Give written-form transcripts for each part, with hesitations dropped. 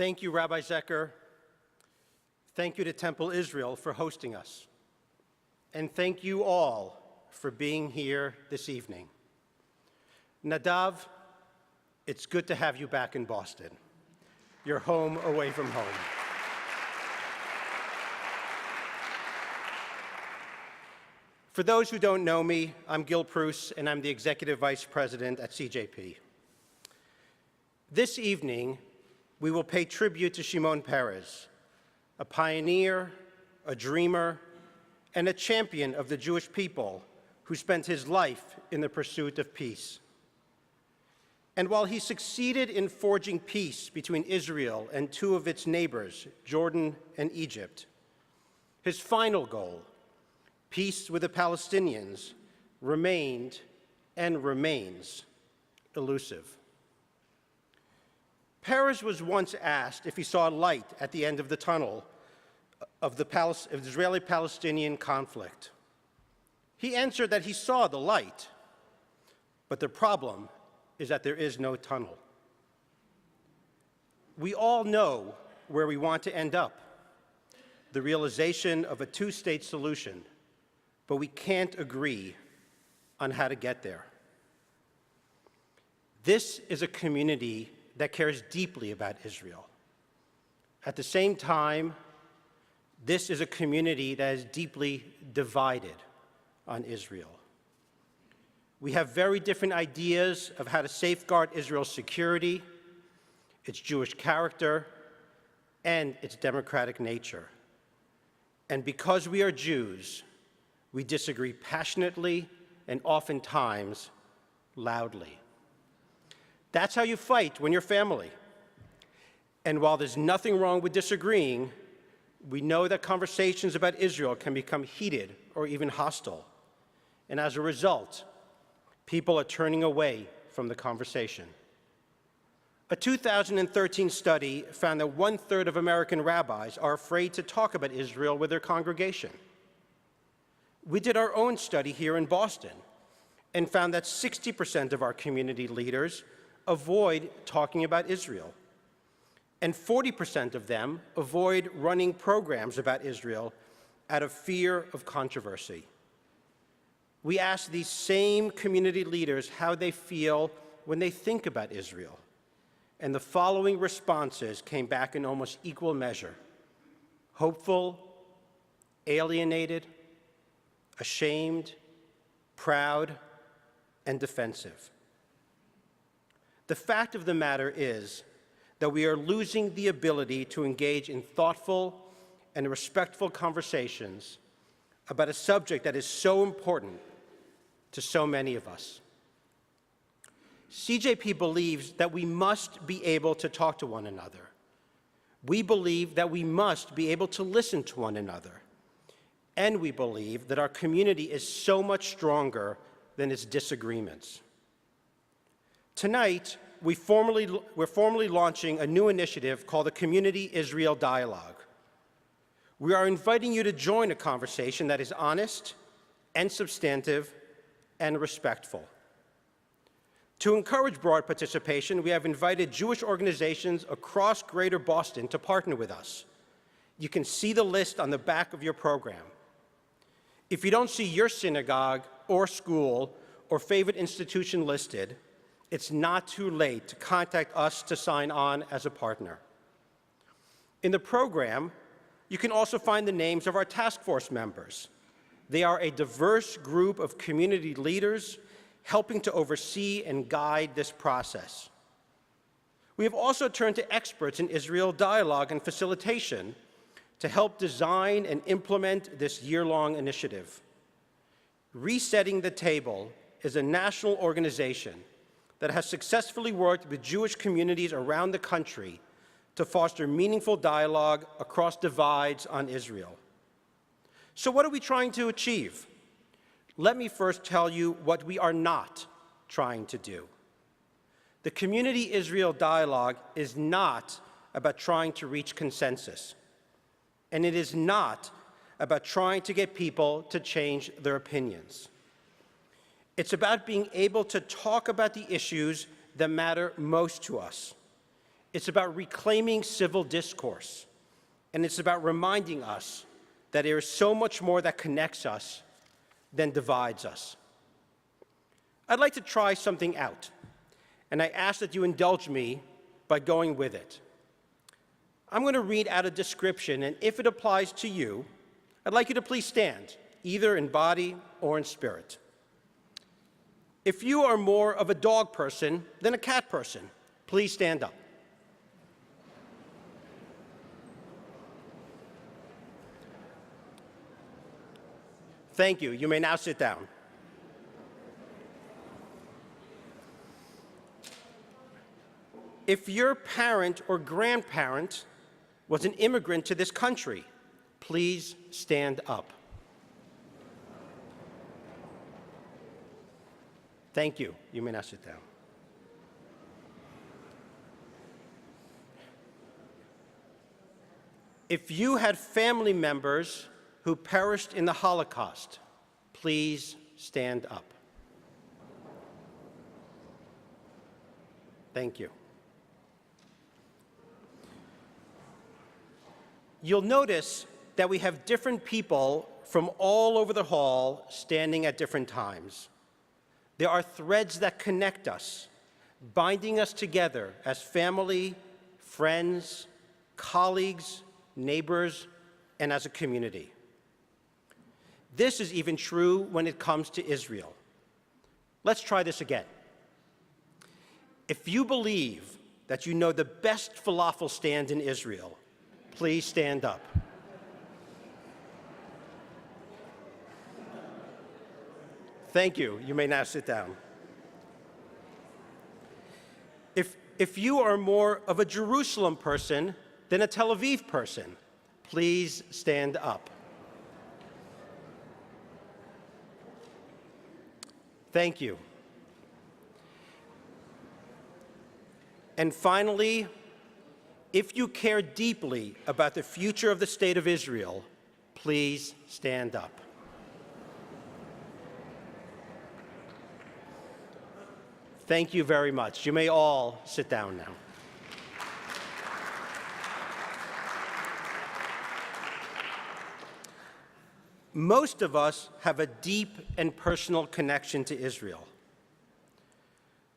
Thank you, Rabbi Zecher. Thank you to Temple Israel for hosting us. And thank you all for being here this evening. Nadav, it's good to have you back in Boston. Your home away from home. For those who don't know me, I'm Gil Preuss, and I'm the Executive Vice President at CJP. This evening, we will pay tribute to Shimon Peres, a pioneer, a dreamer, and a champion of the Jewish people who spent his life in the pursuit of peace. And while he succeeded in forging peace between Israel and two of its neighbors, Jordan and Egypt, his final goal, peace with the Palestinians, remained and remains elusive. Peres was once asked if he saw light at the end of the tunnel of the Israeli-Palestinian conflict. He answered that he saw the light, but the problem is that there is no tunnel. We all know where we want to end up, the realization of a two-state solution, but we can't agree on how to get there. This is a community that cares deeply about Israel. At the same time, this is a community that is deeply divided on Israel. We have very different ideas of how to safeguard Israel's security, its Jewish character, and its democratic nature. And because we are Jews, we disagree passionately and oftentimes loudly. That's how you fight when you're family. And while there's nothing wrong with disagreeing, we know that conversations about Israel can become heated or even hostile. And as a result, people are turning away from the conversation. A 2013 study found that 1/3 of American rabbis are afraid to talk about Israel with their congregation. We did our own study here in Boston and found that 60% of our community leaders avoid talking about Israel, and 40% of them avoid running programs about Israel out of fear of controversy. We asked these same community leaders how they feel when they think about Israel, and the following responses came back in almost equal measure: hopeful, alienated, ashamed, proud, and defensive. The fact of the matter is that we are losing the ability to engage in thoughtful and respectful conversations about a subject that is so important to so many of us. CJP believes that we must be able to talk to one another. We believe that we must be able to listen to one another. And we believe that our community is so much stronger than its disagreements. Tonight, we're formally launching a new initiative called the Community Israel Dialogue. We are inviting you to join a conversation that is honest and substantive and respectful. To encourage broad participation, we have invited Jewish organizations across Greater Boston to partner with us. You can see the list on the back of your program. If you don't see your synagogue or school or favorite institution listed, it's not too late to contact us to sign on as a partner. In the program, you can also find the names of our task force members. They are a diverse group of community leaders helping to oversee and guide this process. We have also turned to experts in Israel dialogue and facilitation to help design and implement this year-long initiative. Resetting the Table is a national organization that has successfully worked with Jewish communities around the country to foster meaningful dialogue across divides on Israel. So what are we trying to achieve? Let me first tell you what we are not trying to do. The Community Israel Dialogue is not about trying to reach consensus. And it is not about trying to get people to change their opinions. It's about being able to talk about the issues that matter most to us It's about reclaiming civil discourse, and it's about reminding us that there is so much more that connects us than divides us. I'd like to try something out, and I ask that you indulge me by going with it. I'm going to read out a description, and if it applies to you, I'd like you to please stand, either in body or in spirit. If you are more of a dog person than a cat person, please stand up. Thank you. You may now sit down. If your parent or grandparent was an immigrant to this country, please stand up. Thank you. You may now sit down. If you had family members who perished in the Holocaust, please stand up. Thank you. You'll notice that we have different people from all over the hall standing at different times. There are threads that connect us, binding us together as family, friends, colleagues, neighbors, and as a community. This is even true when it comes to Israel. Let's try this again. If you believe that you know the best falafel stand in Israel, please stand up. Thank you. You may now sit down. If you are more of a Jerusalem person than a Tel Aviv person, please stand up. Thank you. And finally, if you care deeply about the future of the State of Israel, please stand up. Thank you very much. You may all sit down now. Most of us have a deep and personal connection to Israel.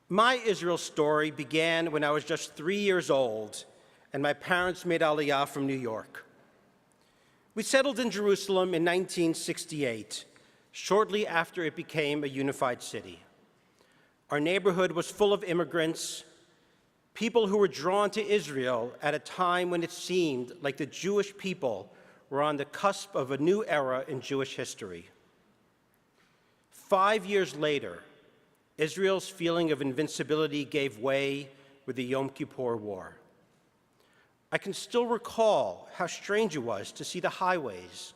My Israel story began when I was just 3 years old, and my parents made Aliyah from New York. We settled in Jerusalem in 1968, shortly after it became a unified city. Our neighborhood was full of immigrants, people who were drawn to Israel at a time when it seemed like the Jewish people were on the cusp of a new era in Jewish history. 5 years later, Israel's feeling of invincibility gave way with the Yom Kippur War. I can still recall how strange it was to see the highways,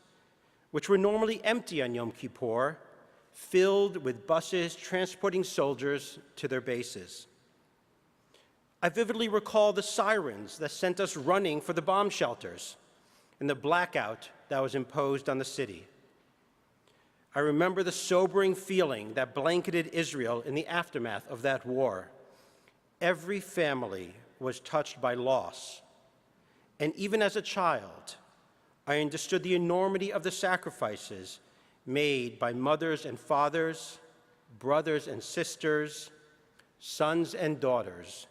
which were normally empty on Yom Kippur, filled with buses transporting soldiers to their bases. I vividly recall the sirens that sent us running for the bomb shelters and the blackout that was imposed on the city. I remember the sobering feeling that blanketed Israel in the aftermath of that war. Every family was touched by loss. And even as a child, I understood the enormity of the sacrifices made by mothers and fathers, brothers and sisters, sons and daughters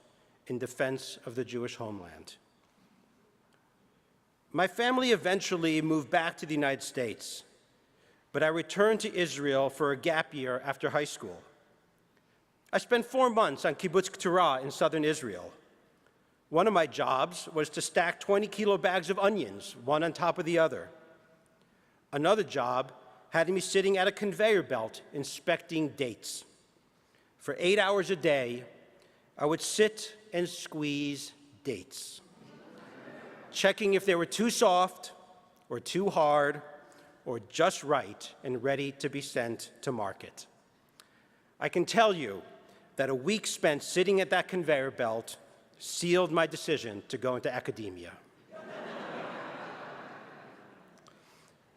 in defense of the Jewish homeland. My family eventually moved back to the United States, but I returned to Israel for a gap year after high school. I spent 4 months on Kibbutz Keturah in southern Israel. One of my jobs was to stack 20-kilo bags of onions, one on top of the other. Another job had me sitting at a conveyor belt inspecting dates. For 8 hours a day, I would sit and squeeze dates, checking if they were too soft or too hard or just right and ready to be sent to market. I can tell you that a week spent sitting at that conveyor belt sealed my decision to go into academia.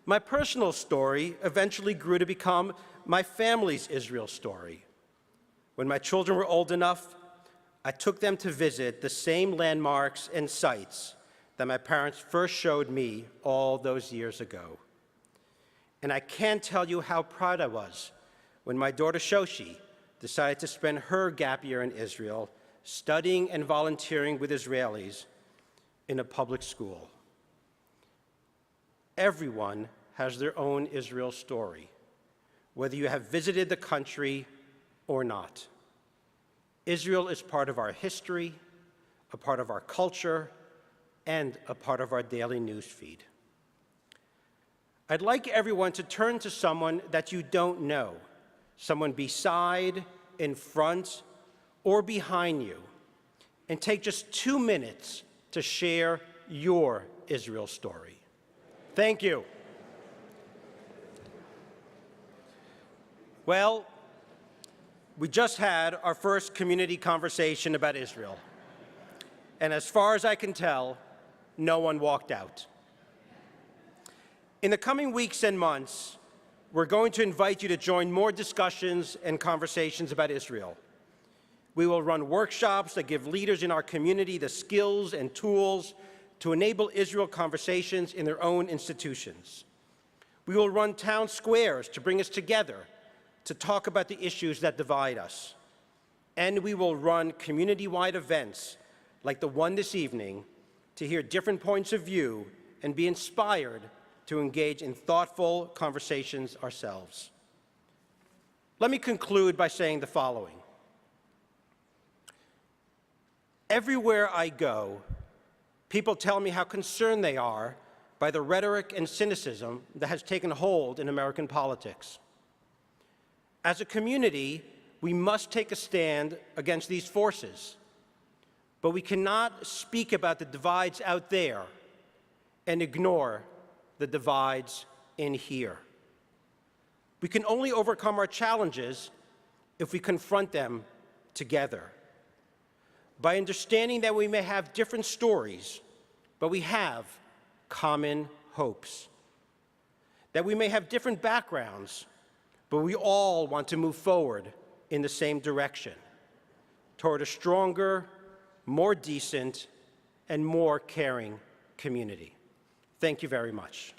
My personal story eventually grew to become my family's Israel story. When my children were old enough, I took them to visit the same landmarks and sites that my parents first showed me all those years ago. And I can't tell you how proud I was when my daughter Shoshi decided to spend her gap year in Israel studying and volunteering with Israelis in a public school. Everyone has their own Israel story, whether you have visited the country or not. Israel is part of our history, a part of our culture, and a part of our daily news feed. I'd like everyone to turn to someone that you don't know, someone beside, in front, or behind you, and take just 2 minutes to share your Israel story. Thank you. Well, we just had our first community conversation about Israel. And as far as I can tell, no one walked out. In the coming weeks and months, we're going to invite you to join more discussions and conversations about Israel. We will run workshops that give leaders in our community the skills and tools to enable Israel conversations in their own institutions. We will run town squares to bring us together to talk about the issues that divide us. And we will run community-wide events like the one this evening to hear different points of view and be inspired to engage in thoughtful conversations ourselves. Let me conclude by saying the following. Everywhere I go, people tell me how concerned they are by the rhetoric and cynicism that has taken hold in American politics. As a community, we must take a stand against these forces, but we cannot speak about the divides out there and ignore the divides in here. We can only overcome our challenges if we confront them together. By understanding that we may have different stories, but we have common hopes. That we may have different backgrounds, but we all want to move forward in the same direction, toward a stronger, more decent, and more caring community. Thank you very much.